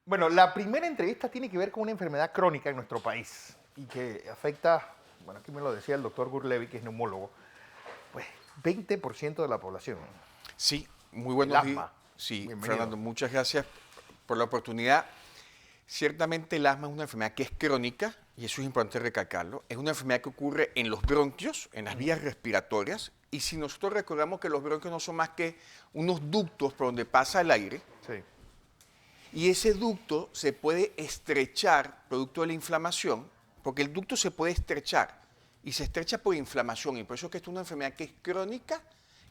Bueno, la primera entrevista tiene que ver con una enfermedad crónica en nuestro país y que afecta, bueno, aquí me lo decía el doctor Gurlevi, que es neumólogo, pues 20% de la población. Sí, muy El buenos días. asma. Sí, Bienvenido. Fernando, muchas gracias por la oportunidad. Ciertamente el asma es una enfermedad que es crónica, y eso es importante recalcarlo. Es una enfermedad que ocurre en los bronquios, en las vías respiratorias, y si nosotros recordamos que los bronquios no son más que unos ductos por donde pasa el aire, Sí. y ese ducto se puede estrechar producto de la inflamación, porque el ducto se puede estrechar y se estrecha por inflamación. Y por eso es que esta es una enfermedad que es crónica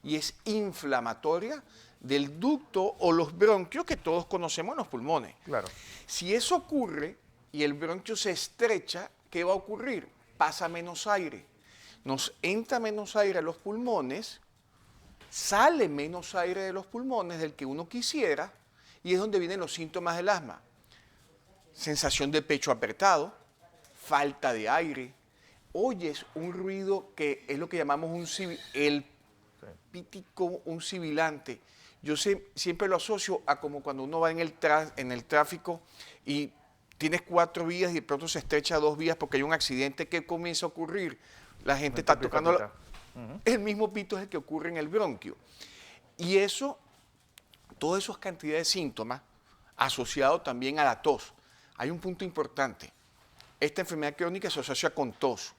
y es inflamatoria del ducto o los bronquios que todos conocemos en los pulmones. Claro. Si eso ocurre y el bronquio se estrecha, ¿qué va a ocurrir? Pasa menos aire. Nos entra menos aire a los pulmones, sale menos aire de los pulmones del que uno quisiera, y es donde vienen los síntomas del asma. Sensación de pecho apretado, falta de aire, oyes un ruido que es lo que llamamos el pítico, un sibilante. Siempre lo asocio a como cuando uno va en el tráfico y tienes 4 vías y de pronto se estrecha a 2 vías porque hay un accidente que comienza a ocurrir. La gente está Empieza a tocando pitar. el mismo pito es el que ocurre en el bronquio. Y eso, todas esas cantidades de síntomas asociado también a la tos. Hay un punto importante. Esta enfermedad crónica se asocia con tos.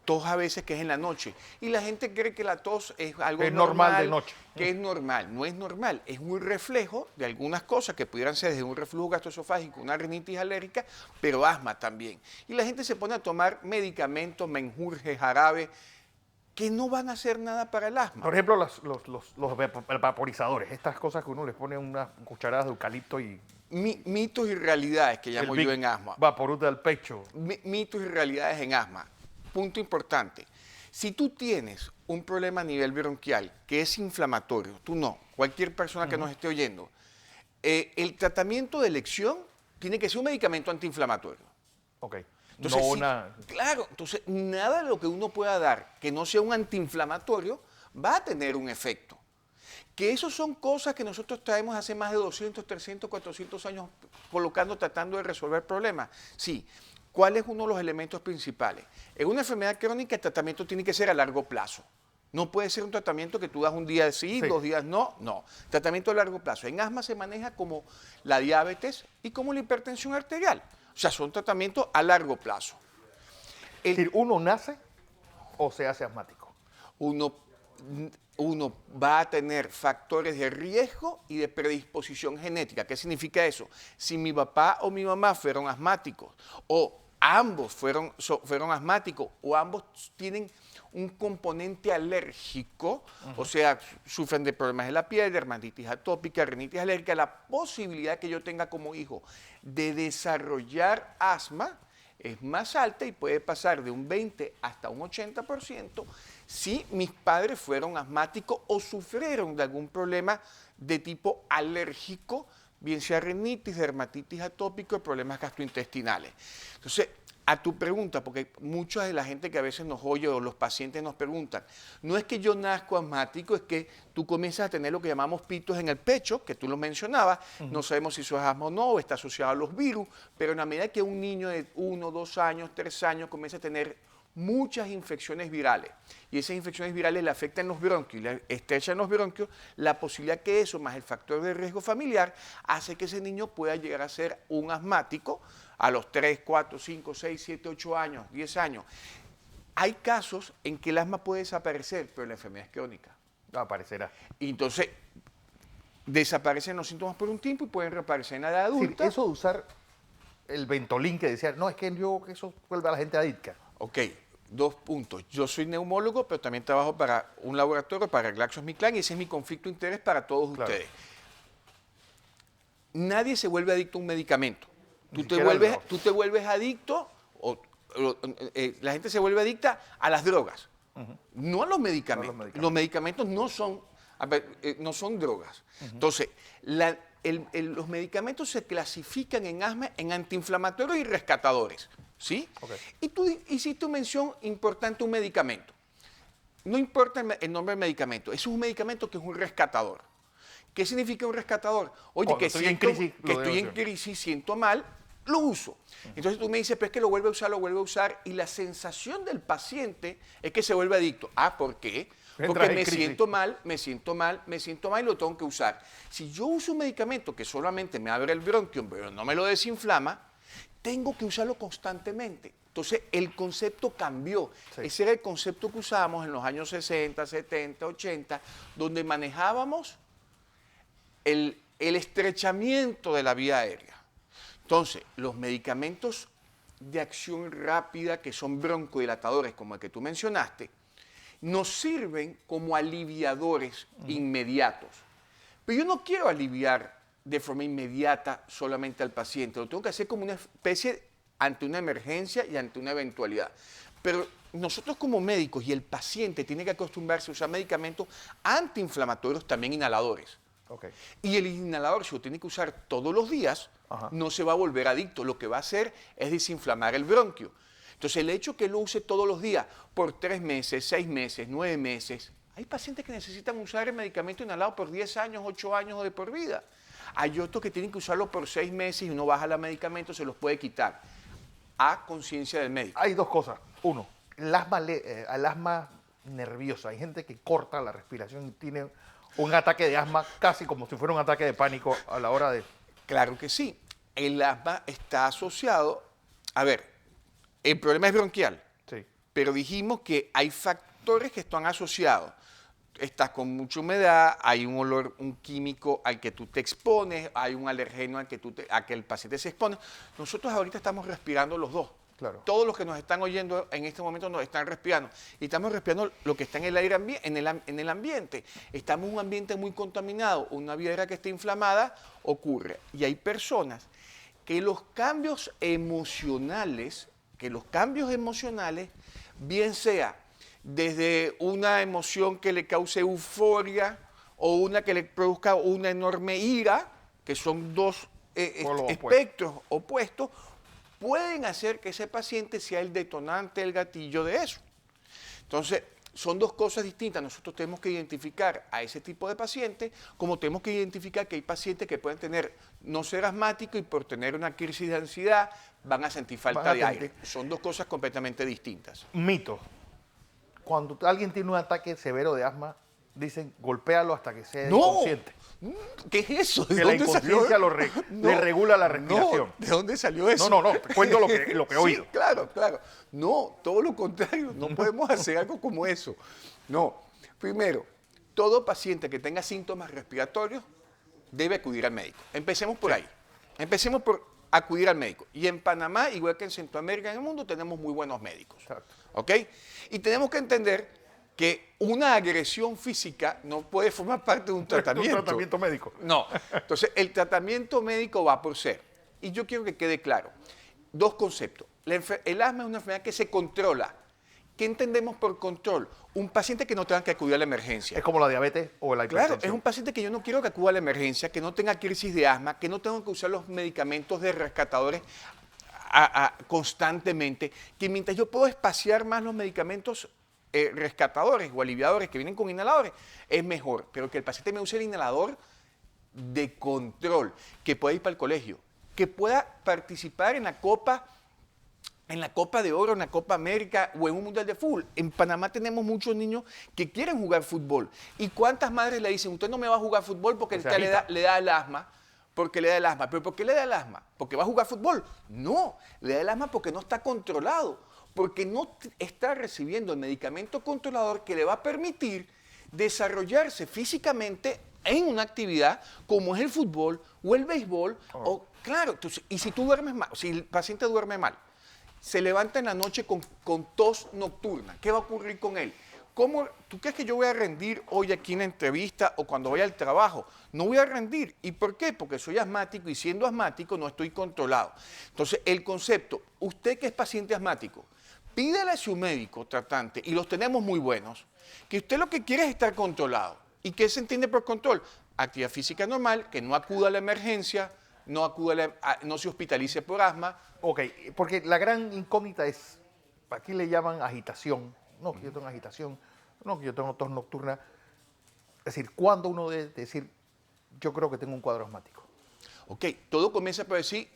Tos a veces que es en la noche. Y la gente cree que la tos es algo Es normal de normal, noche. que es normal. No es normal. Es un reflejo de algunas cosas que pudieran ser desde un reflujo gastroesofágico, una rinitis alérgica, pero asma también. Y la gente se pone a tomar medicamentos, menjurjes, jarabe, que no van a hacer nada para el asma. Por ejemplo, los vaporizadores, estas cosas que uno les pone unas cucharadas de eucalipto y Mitos y realidades que el llamo yo Big en asma. Vaporub del pecho. Mitos y realidades en asma. Punto importante. Si tú tienes un problema a nivel bronquial que es inflamatorio, tú no, cualquier persona que nos esté oyendo, el tratamiento de elección tiene que ser un medicamento antiinflamatorio. Ok. Entonces, No sí, una... claro, entonces nada de lo que uno pueda dar que no sea un antiinflamatorio va a tener un efecto. Que eso son cosas que nosotros traemos hace más de 200, 300, 400 años colocando, tratando de resolver problemas. Sí. ¿Cuál es uno de los elementos principales? En una enfermedad crónica el tratamiento tiene que ser a largo plazo. No puede ser un tratamiento que tú das un día sí, Sí. 2 días no, no. Tratamiento a largo plazo. En asma se maneja como la diabetes y como la hipertensión arterial. O sea, son tratamientos a largo plazo. Es decir, uno nace o se hace asmático. Uno, uno va a tener factores de riesgo y de predisposición genética. ¿Qué significa eso? Si mi papá o mi mamá fueron asmáticos o ambos fueron asmáticos o ambos tienen un componente alérgico, o sea, sufren de problemas de la piel, dermatitis atópica, rinitis alérgica, la posibilidad que yo tenga como hijo de desarrollar asma es más alta y puede pasar de un 20 hasta un 80% si mis padres fueron asmáticos o sufrieron de algún problema de tipo alérgico, bien sea rinitis, dermatitis atópica, problemas gastrointestinales. Entonces, a tu pregunta, porque mucha de la gente que a veces nos oye o los pacientes nos preguntan, no es que yo nazco asmático, es que tú comienzas a tener lo que llamamos pitos en el pecho, que tú lo mencionabas, no sabemos si eso es asma o no, o está asociado a los virus, pero en la medida que un niño de 1, 2 años, 3 años comienza a tener muchas infecciones virales y esas infecciones virales le afectan los bronquios y le estrechan los bronquios, la posibilidad que eso más el factor de riesgo familiar hace que ese niño pueda llegar a ser un asmático a los 3, 4, 5, 6, 7, 8 años, 10 años. Hay casos en que el asma puede desaparecer, pero la enfermedad es crónica. Aparecerá. Y entonces desaparecen los síntomas por un tiempo y pueden reaparecer en la edad Es decir, adulta. eso de usar el Ventolin que decía, no, es que eso vuelve a la gente adicta. Ok, 2 puntos. Yo soy neumólogo, pero también trabajo para un laboratorio, para GlaxoSmithKline, y ese es mi conflicto de interés para todos Claro. ustedes. Nadie se vuelve adicto a un medicamento. Ni siquiera al droga. Tú te vuelves adicto, la gente se vuelve adicta a las drogas, no a los medicamentos. Los medicamentos no son, no son drogas. Entonces, los medicamentos se clasifican en asma en antiinflamatorios y rescatadores. ¿Sí? Okay. Y tú hiciste una mención importante a un medicamento. No importa el nombre del medicamento, es un medicamento que es un rescatador. ¿Qué significa un rescatador? Oye, Cuando que estoy en siento, crisis, que lo estoy debo en hacer. crisis, siento mal, lo uso. Entonces tú me dices, pero es que lo vuelve a usar, y la sensación del paciente es que se vuelve adicto. Ah, ¿por qué? Entras Porque en me crisis. siento mal, me siento mal, me siento mal y lo tengo que usar. Si yo uso un medicamento que solamente me abre el bronquio, pero no me lo desinflama, tengo que usarlo constantemente. Entonces, el concepto cambió. Sí. Ese era el concepto que usábamos en los años 60, 70, 80, donde manejábamos el estrechamiento de la vía aérea. Entonces, los medicamentos de acción rápida, que son broncodilatadores, como el que tú mencionaste, nos sirven como aliviadores inmediatos. Pero yo no quiero aliviar de forma inmediata solamente al paciente, lo tengo que hacer como una especie ante una emergencia y ante una eventualidad. Pero nosotros como médicos y el paciente tiene que acostumbrarse a usar medicamentos antiinflamatorios, también inhaladores. Ok. Y el inhalador, si lo tiene que usar todos los días, Ajá. no se va a volver adicto. Lo que va a hacer es desinflamar el bronquio. Entonces, el hecho que lo use todos los días, por 3 meses, 6 meses, 9 meses, hay pacientes que necesitan usar el medicamento inhalado por 10 años, 8 años o de por vida. Hay otros que tienen que usarlo por 6 meses y uno baja el medicamento, se los puede quitar. A conciencia del médico. Hay dos cosas. Uno, al asma nerviosa. Hay gente que corta la respiración y tiene un ataque de asma casi como si fuera un ataque de pánico a la hora de... Claro que sí. El asma está asociado, a ver, el problema es bronquial, Sí. pero dijimos que hay factores que están asociados. Estás con mucha humedad, hay un olor, un químico al que tú te expones, hay un alergeno a que el paciente se expone. Nosotros ahorita estamos respirando los dos. Claro. Todos los que nos están oyendo en este momento nos están respirando. Y estamos respirando lo que está en el aire en el ambiente. Estamos en un ambiente muy contaminado, una vía aérea que está inflamada, ocurre. Y hay personas que los cambios emocionales, bien sea desde una emoción que le cause euforia o una que le produzca una enorme ira, que son dos Polos espectros opuestos, pueden hacer que ese paciente sea el detonante, el gatillo de eso. Entonces, son dos cosas distintas. Nosotros tenemos que identificar a ese tipo de pacientes, como tenemos que identificar que hay pacientes que pueden no ser asmáticos y por tener una crisis de ansiedad van a sentir Van falta a de sentir- aire. Son dos cosas completamente distintas. Mito. Cuando alguien tiene un ataque severo de asma, dicen golpéalo hasta que sea ¡No! inconsciente. ¿Qué es eso? ¿De Que la dónde salió? inconsciencia le regula la respiración. No, ¿de dónde salió eso? No, te cuento lo que he oído. Sí, claro. No, todo lo contrario. No podemos hacer algo como eso. No. Primero, todo paciente que tenga síntomas respiratorios debe acudir al médico. Empecemos por ahí. Empecemos por acudir al médico. Y en Panamá, igual que en Centroamérica y en el mundo, tenemos muy buenos médicos. Exacto. ¿Ok? Y tenemos que entender que una agresión física no puede formar parte de un tratamiento. Un tratamiento médico. No. Entonces, el tratamiento médico va por ser. Y yo quiero que quede claro. Dos conceptos. El asma es una enfermedad que se controla. ¿Qué entendemos por control? Un paciente que no tenga que acudir a la emergencia. Es como la diabetes o la Claro, hipertensión. es un paciente que yo no quiero que acuda a la emergencia, que no tenga crisis de asma, que no tenga que usar los medicamentos de rescatadores constantemente, que mientras yo puedo espaciar más los medicamentos rescatadores o aliviadores que vienen con inhaladores, es mejor. Pero que el paciente me use el inhalador de control, que pueda ir para el colegio, que pueda participar en la Copa de Oro, en la Copa América o en un Mundial de Fútbol. En Panamá tenemos muchos niños que quieren jugar fútbol. ¿Y cuántas madres le dicen, usted no me va a jugar fútbol porque Se usted agita. le da el asma? Porque le da el asma. ¿Pero por qué le da el asma? ¿Porque va a jugar fútbol? No, le da el asma porque no está controlado, porque no está recibiendo el medicamento controlador que le va a permitir desarrollarse físicamente en una actividad como es el fútbol o el béisbol. O, claro, y si tú duermes mal, si el paciente duerme mal, se levanta en la noche con tos nocturna, ¿qué va a ocurrir con él? ¿Tú crees que yo voy a rendir hoy aquí en la entrevista o cuando vaya al trabajo? No voy a rendir. ¿Y por qué? Porque soy asmático y siendo asmático no estoy controlado. Entonces, el concepto, usted que es paciente asmático, pídele a su médico tratante, y los tenemos muy buenos, que usted lo que quiere es estar controlado. ¿Y qué se entiende por control? Actividad física normal, que no acuda a la emergencia, no se hospitalice por asma. Ok, porque la gran incógnita es, aquí le llaman agitación. No, que yo tengo agitación. No, que yo tengo tos nocturna. Es decir, ¿cuándo uno debe decir, yo creo que tengo un cuadro asmático. Ok, todo comienza por decir,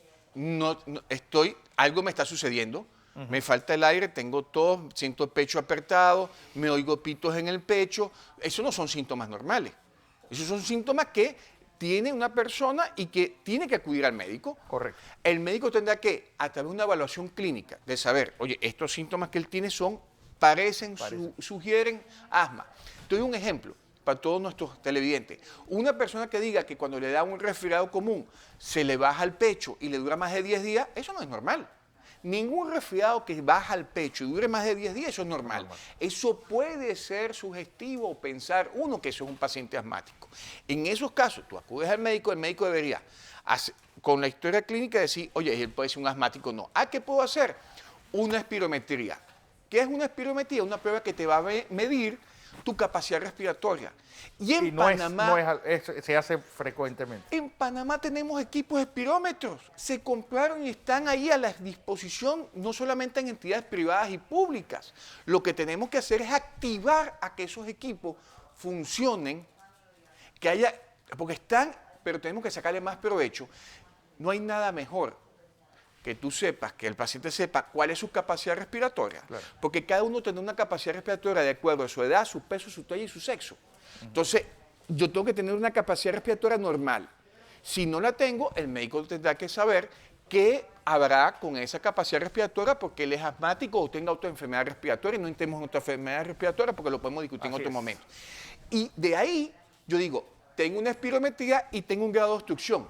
algo me está sucediendo, me falta el aire, tengo tos, siento el pecho apretado, me oigo pitos en el pecho. Esos no son síntomas normales. Esos son síntomas que tiene una persona y que tiene que acudir al médico. Correcto. El médico tendrá que, a través de una evaluación clínica, de saber, oye, estos síntomas que él tiene sugieren asma. Te doy un ejemplo para todos nuestros televidentes. Una persona que diga que cuando le da un resfriado común se le baja el pecho y le dura más de 10 días, eso no es normal. Ningún resfriado que baja el pecho y dure más de 10 días, eso es normal. Eso puede ser sugestivo o pensar uno que eso es un paciente asmático. En esos casos, tú acudes al médico, el médico debería, con la historia clínica, decir, oye, él puede ser un asmático. No. ¿Qué puedo hacer? Una espirometría. ¿Qué es una espirometría? Una prueba que te va a medir tu capacidad respiratoria. Y en Panamá se hace frecuentemente. En Panamá tenemos equipos espirómetros. Se compraron y están ahí a la disposición, no solamente en entidades privadas y públicas. Lo que tenemos que hacer es activar a que esos equipos funcionen, porque están, pero tenemos que sacarle más provecho. No hay nada mejor que tú sepas, que el paciente sepa cuál es su capacidad respiratoria, claro. Porque cada uno tiene una capacidad respiratoria de acuerdo a su edad, su peso, su talla y su sexo. Entonces, yo tengo que tener una capacidad respiratoria normal. Si no la tengo, el médico tendrá que saber qué habrá con esa capacidad respiratoria porque él es asmático o tenga autoenfermedad respiratoria y no entremos en otra enfermedad respiratoria porque lo podemos discutir en otro momento. Y de ahí, yo digo, tengo una espirometría y tengo un grado de obstrucción.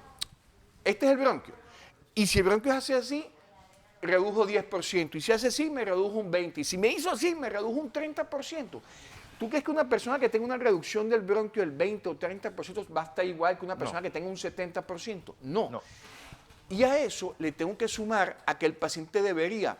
Este es el bronquio. Y si el bronquio hace así, redujo 10%. Y si hace así, me redujo un 20%. Y si me hizo así, me redujo un 30%. ¿Tú crees que una persona que tenga una reducción del bronquio del 20 o 30% va a estar igual que una persona que tenga un 70%? No. Y a eso le tengo que sumar a que el paciente debería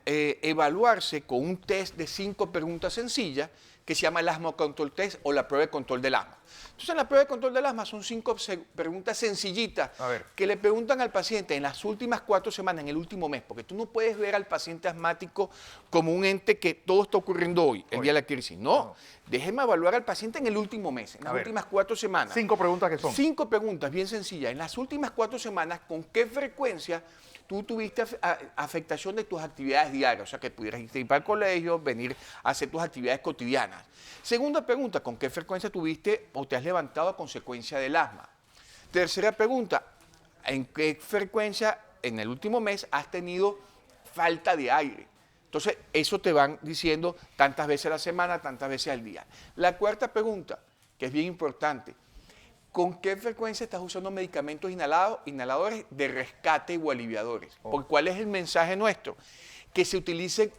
evaluarse con un test de 5 preguntas sencillas que se llama el Asthma Control Test o la prueba de control del asma. Entonces, la prueba de control del asma son 5 preguntas sencillitas que le preguntan al paciente en las últimas 4 semanas, en el último mes, porque tú no puedes ver al paciente asmático como un ente que todo está ocurriendo hoy, el día de la crisis. No, déjeme evaluar al paciente en el último mes, en las últimas 4 semanas. 5 preguntas que son. 5 preguntas bien sencillas. En las últimas 4 semanas, ¿con qué frecuencia tú tuviste afectación de tus actividades diarias? O sea, que pudieras ir al colegio, venir a hacer tus actividades cotidianas. Segunda pregunta, ¿con qué frecuencia tuviste o te has levantado a consecuencia del asma? Tercera pregunta, ¿en qué frecuencia en el último mes has tenido falta de aire? Entonces, eso te van diciendo tantas veces a la semana, tantas veces al día. La cuarta pregunta, que es bien importante, ¿con qué frecuencia estás usando medicamentos inhaladores de rescate o aliviadores? Porque ¿cuál es el mensaje nuestro? Que se utilicen,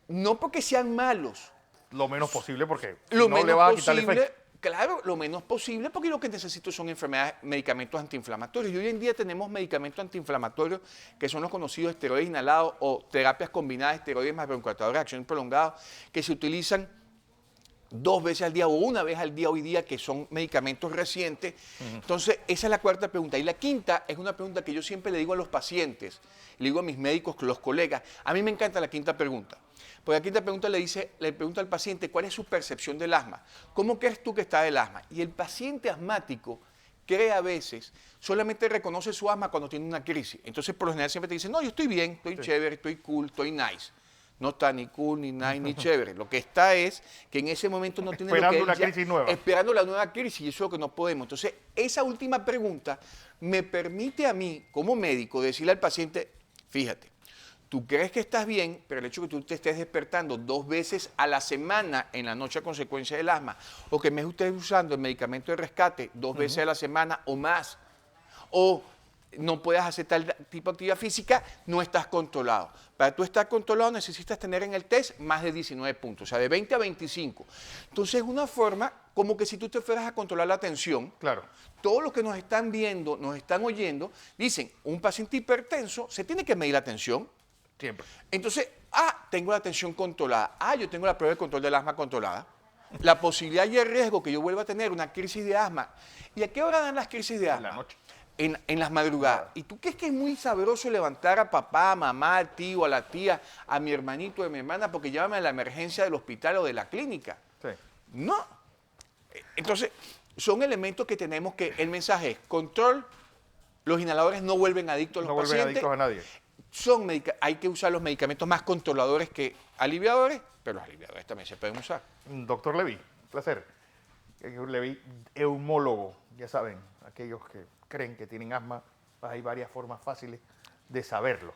no porque sean malos. Lo menos posible porque no le va a quitar el efecto. Claro, lo menos posible porque lo que necesito son medicamentos antiinflamatorios. Y hoy en día tenemos medicamentos antiinflamatorios que son los conocidos esteroides inhalados o terapias combinadas de esteroides más broncoadilatadores de acción prolongada que se utilizan 2 veces al día o 1 vez al día hoy día, que son medicamentos recientes. Entonces, esa es la cuarta pregunta. Y la quinta es una pregunta que yo siempre le digo a los pacientes, le digo a mis médicos, los colegas. A mí me encanta la quinta pregunta. Porque la quinta pregunta le pregunta al paciente cuál es su percepción del asma. ¿Cómo crees tú que está el asma? Y el paciente asmático cree a veces, solamente reconoce su asma cuando tiene una crisis. Entonces, por lo general siempre te dicen, no, yo estoy bien, estoy chévere, estoy cool, estoy nice. No está ni cool, ni nice, ni chévere. Lo que está es que en ese momento no tiene esperando una crisis nueva. Esperando la nueva crisis, y eso es lo que no podemos. Entonces, esa última pregunta me permite a mí, como médico, decirle al paciente, fíjate, tú crees que estás bien, pero el hecho de que tú te estés despertando 2 veces a la semana en la noche a consecuencia del asma, o que me estés usando el medicamento de rescate 2 veces a la semana o más, o no puedas hacer tal tipo de actividad física, no estás controlado. Para tú estar controlado necesitas tener en el test más de 19 puntos, o sea, de 20 a 25. Entonces es una forma como que si tú te fueras a controlar la tensión. Claro. Todos los que nos están viendo, nos están oyendo, dicen, un paciente hipertenso se tiene que medir la tensión. Siempre. Entonces, tengo la tensión controlada. Yo tengo la prueba de control del asma controlada. La posibilidad y el riesgo que yo vuelva a tener una crisis de asma. ¿Y a qué hora dan las crisis de asma? En la noche. En las madrugadas. ¿Y tú crees que es muy sabroso levantar a papá, a mamá, al tío, a la tía, a mi hermanito, a mi hermana, porque llámame a la emergencia del hospital o de la clínica? Sí. No. Entonces, son elementos que tenemos que, el mensaje es control, los inhaladores no vuelven adictos a los No vuelven pacientes. adictos a nadie. Hay que usar los medicamentos más controladores que aliviadores, pero los aliviadores también se pueden usar. Doctor Levy, placer. Levy, eumólogo, ya saben, aquellos que creen que tienen asma, hay varias formas fáciles de saberlo.